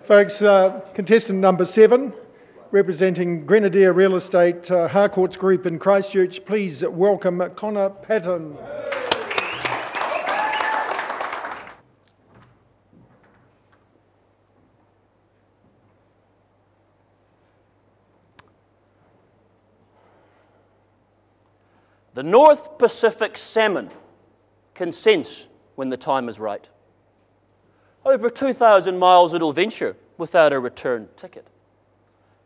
Folks, contestant number 7, representing Grenadier Real Estate Harcourts Group in Christchurch, please welcome Conor Patton. The North Pacific salmon can sense when the time is right. Over 2,000 miles it'll venture without a return ticket.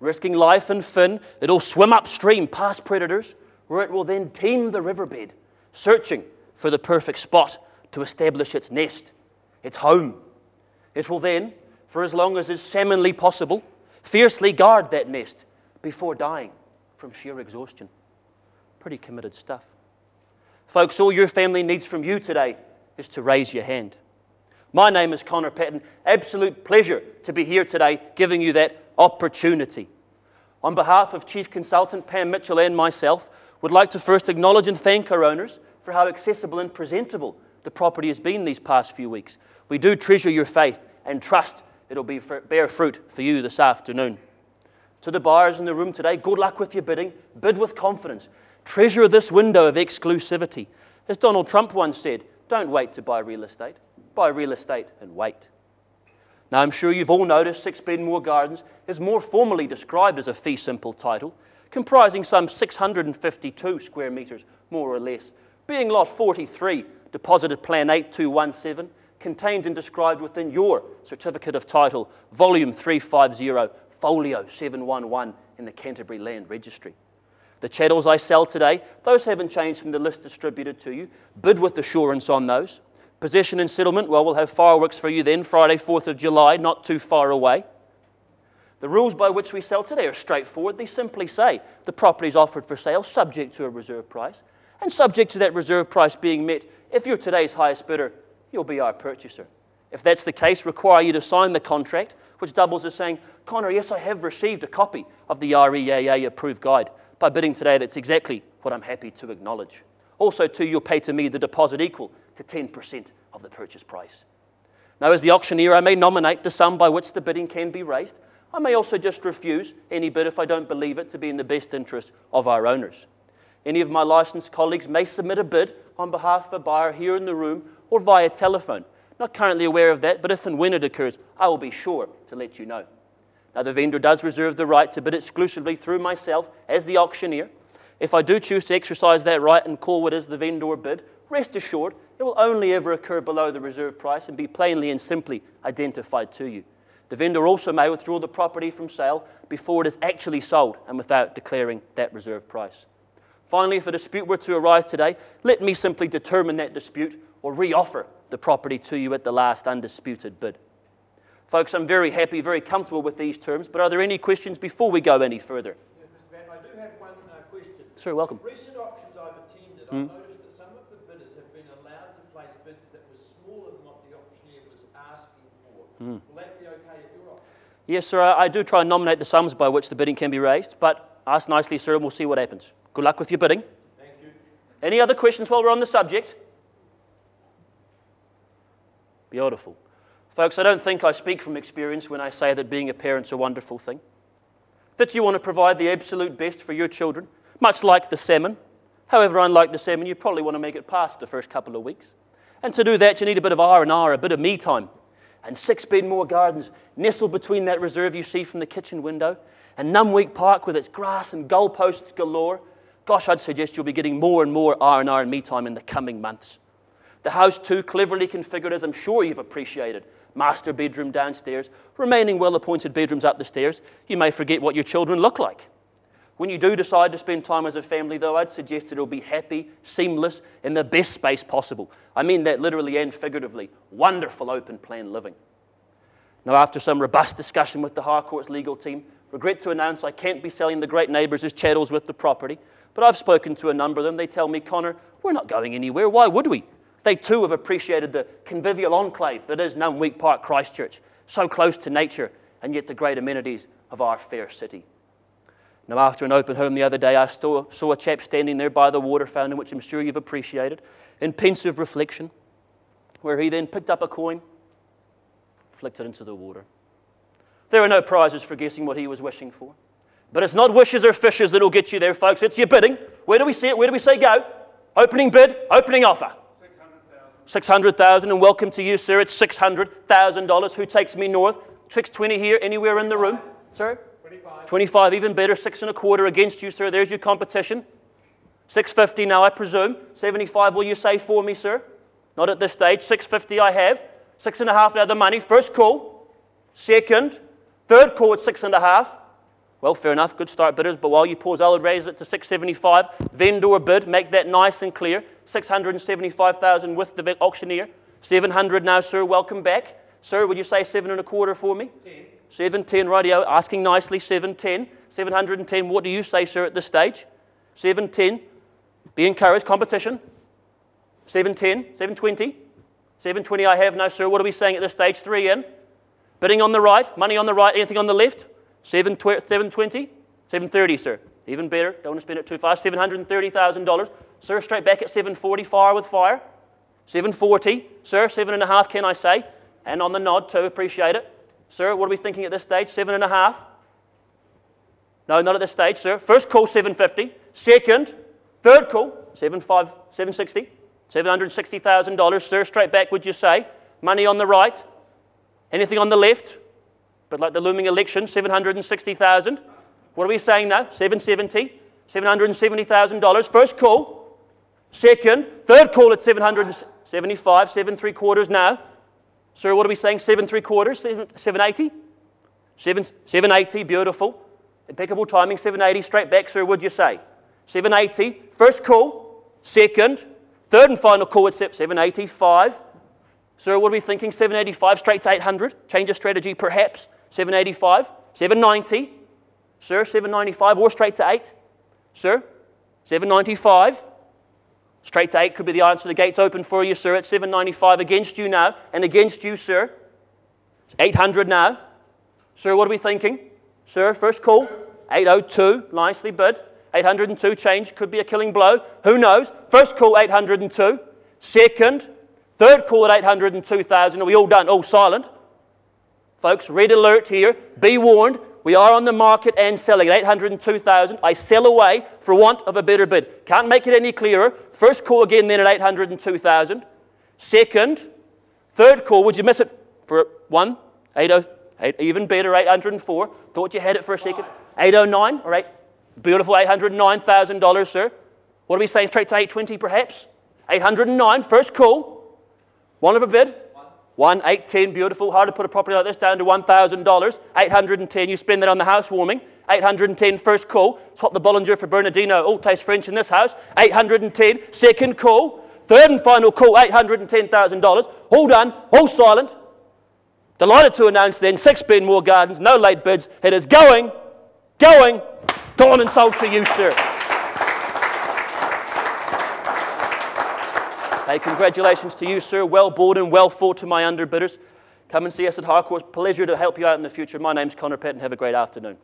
Risking life and fin, it'll swim upstream past predators, where it will then teem the riverbed, searching for the perfect spot to establish its nest, its home. It will then, for as long as is salmonly possible, fiercely guard that nest before dying from sheer exhaustion. Pretty committed stuff. Folks, all your family needs from you today is to raise your hand. My name is Conor Patton. Absolute pleasure to be here today giving you that opportunity. On behalf of Chief Consultant Pam Mitchell and myself, would like to first acknowledge and thank our owners for how accessible and presentable the property has been these past few weeks. We do treasure your faith and trust it'll bear fruit for you this afternoon. To the buyers in the room today, good luck with your bidding. Bid with confidence. Treasure this window of exclusivity. As Donald Trump once said, don't wait to buy real estate. Buy real estate and wait. Now, I'm sure you've all noticed 6 Bedmore Gardens is more formally described as a fee simple title, comprising some 652 square metres, more or less, being Lot 43, Deposited Plan 8217, contained and described within your Certificate of Title, Volume 350, Folio 711 in the Canterbury Land Registry. The chattels I sell today, those haven't changed from the list distributed to you. Bid with assurance on those. Possession and settlement, well, we'll have fireworks for you then, Friday, 4th of July, not too far away. The rules by which we sell today are straightforward. They simply say the property is offered for sale subject to a reserve price, and subject to that reserve price being met, if you're today's highest bidder, you'll be our purchaser. If that's the case, require you to sign the contract, which doubles as saying, Conor, yes, I have received a copy of the REAA approved guide. By bidding today, that's exactly what I'm happy to acknowledge. Also, too, you'll pay to me the deposit equal to 10% of the purchase price. Now, as the auctioneer, I may nominate the sum by which the bidding can be raised. I may also just refuse any bid if I don't believe it to be in the best interest of our owners. Any of my licensed colleagues may submit a bid on behalf of a buyer here in the room or via telephone. Not currently aware of that, but if and when it occurs, I will be sure to let you know. Now, the vendor does reserve the right to bid exclusively through myself as the auctioneer. If I do choose to exercise that right and call what is the vendor bid, rest assured it will only ever occur below the reserve price and be plainly and simply identified to you. The vendor also may withdraw the property from sale before it is actually sold and without declaring that reserve price. Finally, if a dispute were to arise today, let me simply determine that dispute or re-offer the property to you at the last undisputed bid. Folks, I'm very happy, very comfortable with these terms, but are there any questions before we go any further? Yeah, Mr. Patton, I do have one question. Sir, welcome. In recent auctions I've attended, I've noticed that some of the bidders have been allowed to place bids that were smaller than what the auctioneer was asking for. Will that be okay at your auction? Yes, sir, I do try and nominate the sums by which the bidding can be raised, but ask nicely, sir, and we'll see what happens. Good luck with your bidding. Thank you. Any other questions while we're on the subject? Beautiful. Folks, I don't think I speak from experience when I say that being a parent's a wonderful thing. That you want to provide the absolute best for your children, much like the salmon. However, unlike the salmon, you probably want to make it past the first couple of weeks. And to do that, you need a bit of R&R, a bit of me time. And 6 Bedmore Gardens, nestled between that reserve you see from the kitchen window, and Numweek Park with its grass and goalposts galore. Gosh, I'd suggest you'll be getting more and more R&R and me time in the coming months. The house, too, cleverly configured, as I'm sure you've appreciated. Master bedroom downstairs, remaining well-appointed bedrooms up the stairs. You may forget what your children look like. When you do decide to spend time as a family, though, I'd suggest it'll be happy, seamless, in the best space possible. I mean that literally and figuratively. Wonderful open-plan living. Now, after some robust discussion with the Harcourts legal team, regret to announce I can't be selling the great neighbours as chattels with the property, but I've spoken to a number of them. They tell me, Conor, we're not going anywhere. Why would we? They too have appreciated the convivial enclave that is Numweek Park, Christchurch, so close to nature and yet the great amenities of our fair city. Now, after an open home the other day, I saw a chap standing there by the water fountain, which I'm sure you've appreciated, in pensive reflection, where he then picked up a coin, flicked it into the water. There are no prizes for guessing what he was wishing for. But it's not wishes or fishes that will get you there, folks. It's your bidding. Where do we see it? Where do we say go? Opening bid, opening offer. 600,000, and welcome to you, sir. It's $600,000. Who takes me north? 620 here, anywhere in the room? Sir? 25. 25, even better. 6.25 against you, sir. There's your competition. 650 now, I presume. 75, will you say for me, sir? Not at this stage. 650 I have. 6.5 now the money. First call. Second. Third call at 6.5. Well, fair enough. Good start, bidders. But while you pause, I would raise it to 675. Vendor bid. Make that nice and clear. 675,000 with the auctioneer. 700 now, sir. Welcome back. Sir, would you say 7.25 for me? 10. 710, rightio. Asking nicely. 710. 710. What do you say, sir, at this stage? 710. Be encouraged. Competition. 710. 720. 720 I have now, sir. What are we saying at this stage? 3 in. Bidding on the right. Money on the right. Anything on the left? 720. 730, sir. Even better. Don't want to spend it too fast. $730,000. Sir, straight back at 740. Fire with fire. 740. Sir, 7.5, can I say? And on the nod too. Appreciate it. Sir, what are we thinking at this stage? 7.5. No, not at this stage, sir. First call, 750. Second. Third call, 760. $760,000, sir. Straight back, would you say? Money on the right. Anything on the left? But like the looming election, 760,000. What are we saying now? 770. $770,000. First call. Second. Third call at 775. 7.75 now. Sir, what are we saying? 7.75. 780. 780. Beautiful. Impeccable timing. 780. Straight back, sir. Would you say? 780. First call. Second. Third and final call at 785. Sir, what are we thinking? 785. Straight to 800. Change of strategy, perhaps. 785. 790. Sir, 795. Or straight to 8. Sir, 795. Straight to 8 could be the answer. The gate's open for you, sir, at 795. Against you now, and against you, sir. It's 800 now. Sir, what are we thinking? Sir, first call. 802. Nicely bid. 802 change. Could be a killing blow. Who knows? First call, 802. Second. Third call at 802,000. Are we all done? All silent. Folks, red alert here. Be warned. We are on the market and selling at 802,000. I sell away for want of a better bid. Can't make it any clearer. First call again then at 802,000. Second. Third call. Would you miss it for 1? 808. Even better, 804. Thought you had it for a second. 809. All right. Beautiful. $809,000, sir. What are we saying? Straight to 820 perhaps? 809. First call. One of a bid? 1. 810, beautiful. Hard to put a property like this down to $1,000. 810, you spend that on the housewarming. 810, first call. Swap the Bollinger for Bernardino. All taste French in this house. 810, second call. Third and final call, $810,000. All done, all silent. Delighted to announce then, 6 Benmore Gardens, no late bids. It is going, gone and sold to you, sir. Hey, congratulations to you, sir. Well bought and well fought to my underbidders. Come and see us at Harcourt. Pleasure to help you out in the future. My name's Conor Patton. Have a great afternoon.